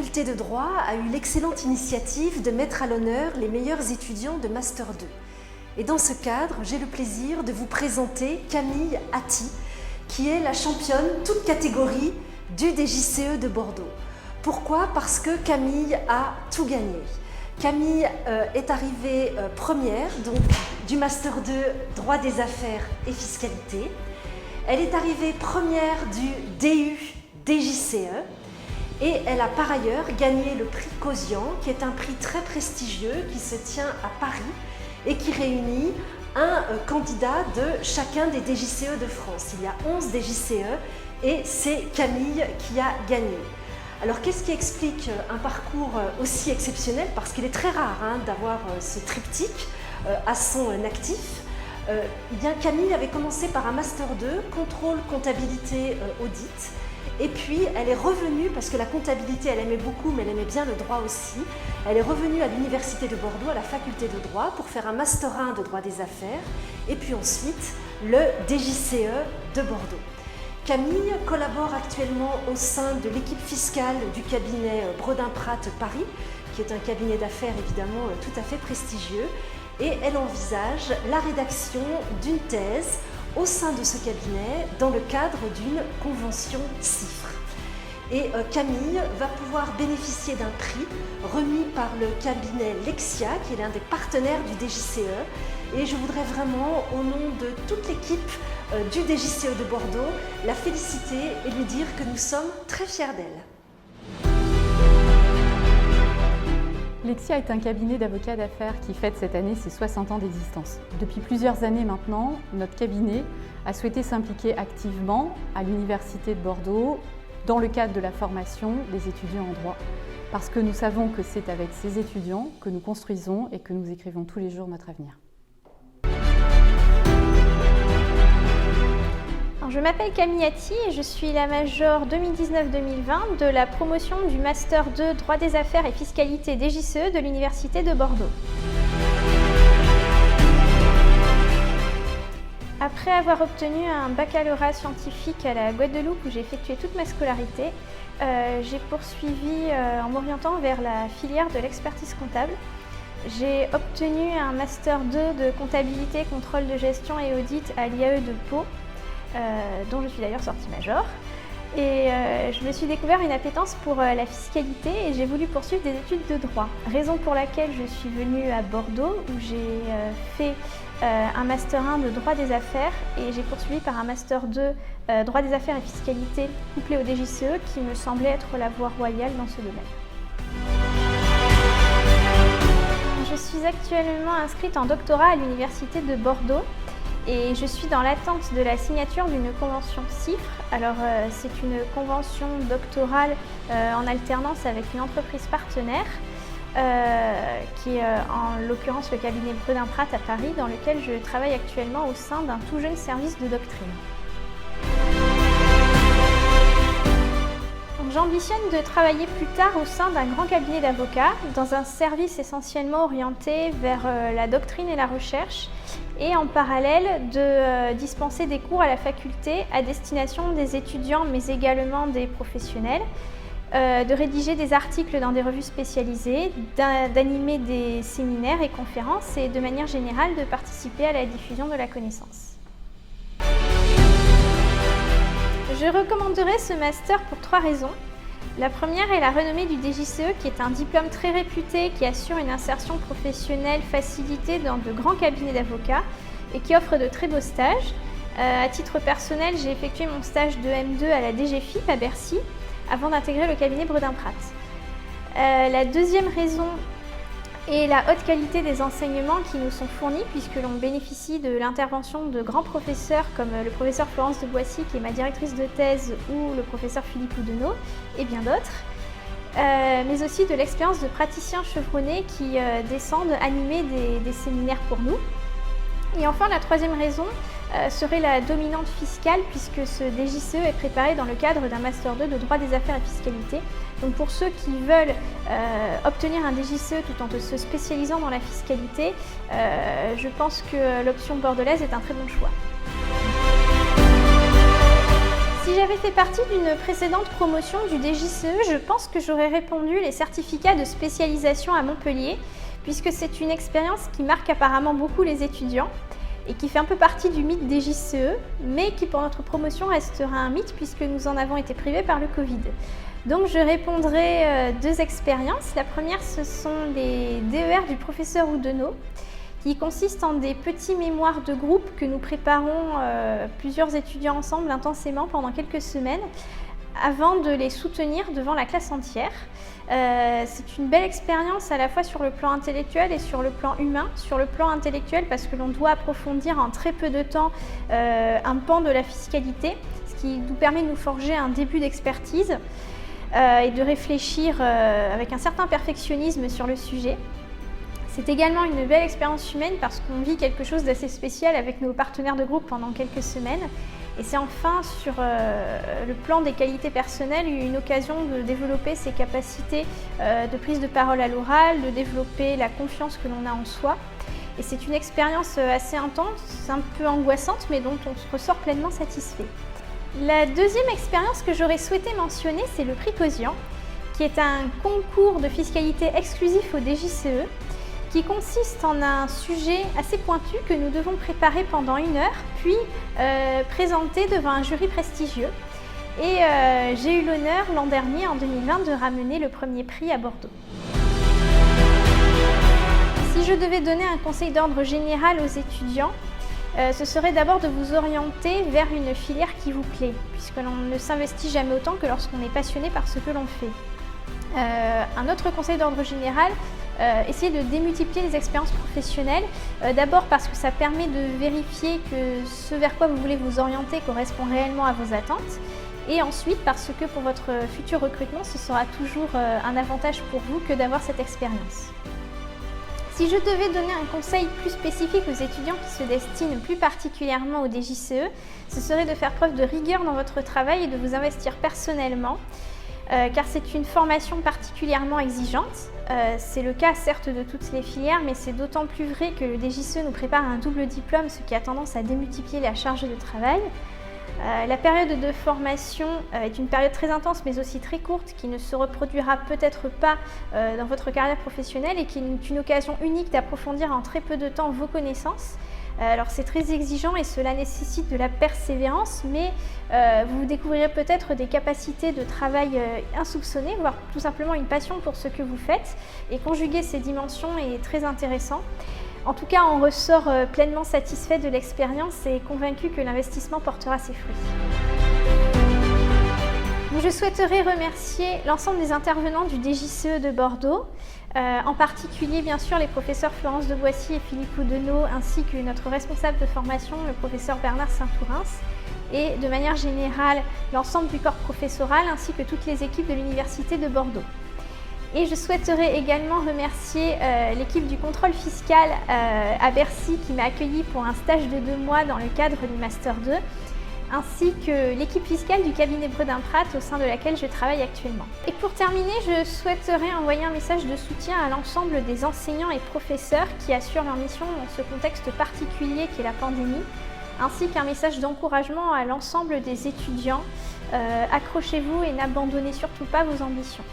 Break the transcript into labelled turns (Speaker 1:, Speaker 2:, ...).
Speaker 1: faculté de droit a eu l'excellente initiative de mettre à l'honneur les meilleurs étudiants de Master 2. Et dans ce cadre, j'ai le plaisir de vous présenter Camille Atty, qui est la championne toute catégorie du DJCE de Bordeaux. Pourquoi? Parce que Camille a tout gagné. Camille est arrivée première donc, du Master 2 Droit des affaires et fiscalité. Elle est arrivée première du DU DJCE. Et elle a par ailleurs gagné le prix Causian, qui est un prix très prestigieux qui se tient à Paris et qui réunit un candidat de chacun des DJCE de France. Il y a 11 DJCE et c'est Camille qui a gagné. Alors qu'est-ce qui explique un parcours aussi exceptionnel? Parce qu'il est très rare d'avoir ce triptyque à son actif. Bien, Camille avait commencé par un Master 2, contrôle, comptabilité, audit. Et puis, elle est revenue, parce que la comptabilité, elle aimait beaucoup, mais elle aimait bien le droit aussi. Elle est revenue à l'Université de Bordeaux, à la faculté de droit, pour faire un Master 1 de droit des affaires, et puis ensuite, le DJCE de Bordeaux. Camille collabore actuellement au sein de l'équipe fiscale du cabinet Bredin-Pratt Paris, qui est un cabinet d'affaires évidemment tout à fait prestigieux, et elle envisage la rédaction d'une thèse au sein de ce cabinet dans le cadre d'une convention CIFRE. Et Camille va pouvoir bénéficier d'un prix remis par le cabinet Lexia, qui est l'un des partenaires du DJCE. Et je voudrais vraiment, au nom de toute l'équipe du DJCE de Bordeaux, la féliciter et lui dire que nous sommes très fiers d'elle.
Speaker 2: Lexia est un cabinet d'avocats d'affaires qui fête cette année ses 60 ans d'existence. Depuis plusieurs années maintenant, notre cabinet a souhaité s'impliquer activement à l'Université de Bordeaux dans le cadre de la formation des étudiants en droit. Parce que nous savons que c'est avec ces étudiants que nous construisons et que nous écrivons tous les jours notre avenir.
Speaker 3: Je m'appelle Camille Atty et je suis la majeure 2019-2020 de la promotion du Master 2 Droit des affaires et fiscalité DJCE de l'Université de Bordeaux. Après avoir obtenu un baccalauréat scientifique à la Guadeloupe où j'ai effectué toute ma scolarité, j'ai poursuivi en m'orientant vers la filière de l'expertise comptable. J'ai obtenu un Master 2 de comptabilité, contrôle de gestion et audit à l'IAE de Pau, dont je suis d'ailleurs sortie major. Et je me suis découvert une appétence pour la fiscalité et j'ai voulu poursuivre des études de droit. Raison pour laquelle je suis venue à Bordeaux où j'ai fait un Master 1 de droit des affaires et j'ai poursuivi par un Master 2 droit des affaires et fiscalité couplé au DJCE qui me semblait être la voie royale dans ce domaine. Je suis actuellement inscrite en doctorat à l'Université de Bordeaux. Et je suis dans l'attente de la signature d'une convention CIFRE. Alors c'est une convention doctorale en alternance avec une entreprise partenaire qui est en l'occurrence le cabinet Bredin-Pratt à Paris dans lequel je travaille actuellement au sein d'un tout jeune service de doctrine. J'ambitionne de travailler plus tard au sein d'un grand cabinet d'avocats, dans un service essentiellement orienté vers la doctrine et la recherche, et en parallèle de dispenser des cours à la faculté à destination des étudiants mais également des professionnels, de rédiger des articles dans des revues spécialisées, d'animer des séminaires et conférences et de manière générale de participer à la diffusion de la connaissance. Je recommanderais ce master pour 3 raisons. La première est la renommée du DJCE qui est un diplôme très réputé qui assure une insertion professionnelle facilitée dans de grands cabinets d'avocats et qui offre de très beaux stages. À titre personnel, j'ai effectué mon stage de M2 à la DGFiP à Bercy avant d'intégrer le cabinet Bredin-Pratt. La deuxième raison est la haute qualité des enseignements qui nous sont fournis puisque l'on bénéficie de l'intervention de grands professeurs comme le professeur Florence de Boissy qui est ma directrice de thèse ou le professeur Philippe Oudenot et bien d'autres, mais aussi de l'expérience de praticiens chevronnés qui descendent animer des séminaires pour nous. Et enfin, la troisième raison serait la dominante fiscale puisque ce DJCE est préparé dans le cadre d'un Master 2 de droit des affaires et fiscalité. Donc pour ceux qui veulent obtenir un DJCE tout en se spécialisant dans la fiscalité, je pense que l'option bordelaise est un très bon choix. Si j'avais fait partie d'une précédente promotion du DJCE, je pense que j'aurais répondu les certificats de spécialisation à Montpellier, puisque c'est une expérience qui marque apparemment beaucoup les étudiants et qui fait un peu partie du mythe DJCE, mais qui pour notre promotion restera un mythe puisque nous en avons été privés par le Covid. Donc je répondrai 2 expériences. La première, ce sont les DER du professeur Ouddenot, qui consistent en des petits mémoires de groupe que nous préparons plusieurs étudiants ensemble intensément pendant quelques semaines avant de les soutenir devant la classe entière. C'est une belle expérience à la fois sur le plan intellectuel et sur le plan humain. Sur le plan intellectuel parce que l'on doit approfondir en très peu de temps un pan de la fiscalité, ce qui nous permet de nous forger un début d'expertise et de réfléchir avec un certain perfectionnisme sur le sujet. C'est également une belle expérience humaine parce qu'on vit quelque chose d'assez spécial avec nos partenaires de groupe pendant quelques semaines. Et c'est enfin sur le plan des qualités personnelles une occasion de développer ses capacités de prise de parole à l'oral, de développer la confiance que l'on a en soi. Et c'est une expérience assez intense, un peu angoissante, mais dont on se ressort pleinement satisfait. La deuxième expérience que j'aurais souhaité mentionner, c'est le prix Causian, qui est un concours de fiscalité exclusif au DJCE, qui consiste en un sujet assez pointu que nous devons préparer pendant 1 heure, puis présenter devant un jury prestigieux. Et j'ai eu l'honneur l'an dernier, en 2020, de ramener le premier prix à Bordeaux. Si je devais donner un conseil d'ordre général aux étudiants, ce serait d'abord de vous orienter vers une filière qui vous plaît, puisque l'on ne s'investit jamais autant que lorsqu'on est passionné par ce que l'on fait. Un autre conseil d'ordre général, essayez de démultiplier les expériences professionnelles, d'abord parce que ça permet de vérifier que ce vers quoi vous voulez vous orienter correspond réellement à vos attentes, et ensuite parce que pour votre futur recrutement, ce sera toujours un avantage pour vous que d'avoir cette expérience. Si je devais donner un conseil plus spécifique aux étudiants qui se destinent plus particulièrement au DJCE, ce serait de faire preuve de rigueur dans votre travail et de vous investir personnellement, car c'est une formation particulièrement exigeante. C'est le cas certes de toutes les filières, mais c'est d'autant plus vrai que le DJCE nous prépare à un double diplôme, ce qui a tendance à démultiplier la charge de travail. La période de formation est une période très intense mais aussi très courte qui ne se reproduira peut-être pas dans votre carrière professionnelle et qui est une occasion unique d'approfondir en très peu de temps vos connaissances. Alors c'est très exigeant et cela nécessite de la persévérance, mais vous découvrirez peut-être des capacités de travail insoupçonnées, voire tout simplement une passion pour ce que vous faites, et conjuguer ces dimensions est très intéressant. En tout cas, on ressort pleinement satisfait de l'expérience et convaincu que l'investissement portera ses fruits. Je souhaiterais remercier l'ensemble des intervenants du DJCE de Bordeaux, en particulier bien sûr les professeurs Florence de Boissy et Philippe Ouddenot, ainsi que notre responsable de formation, le professeur Bernard Saint-Tourins, et de manière générale l'ensemble du corps professoral ainsi que toutes les équipes de l'Université de Bordeaux. Et je souhaiterais également remercier l'équipe du contrôle fiscal à Bercy qui m'a accueilli pour un stage de 2 mois dans le cadre du Master 2, ainsi que l'équipe fiscale du cabinet Bredin-Pratt au sein de laquelle je travaille actuellement. Et pour terminer, je souhaiterais envoyer un message de soutien à l'ensemble des enseignants et professeurs qui assurent leur mission dans ce contexte particulier qu'est la pandémie, ainsi qu'un message d'encouragement à l'ensemble des étudiants. Accrochez-vous et n'abandonnez surtout pas vos ambitions.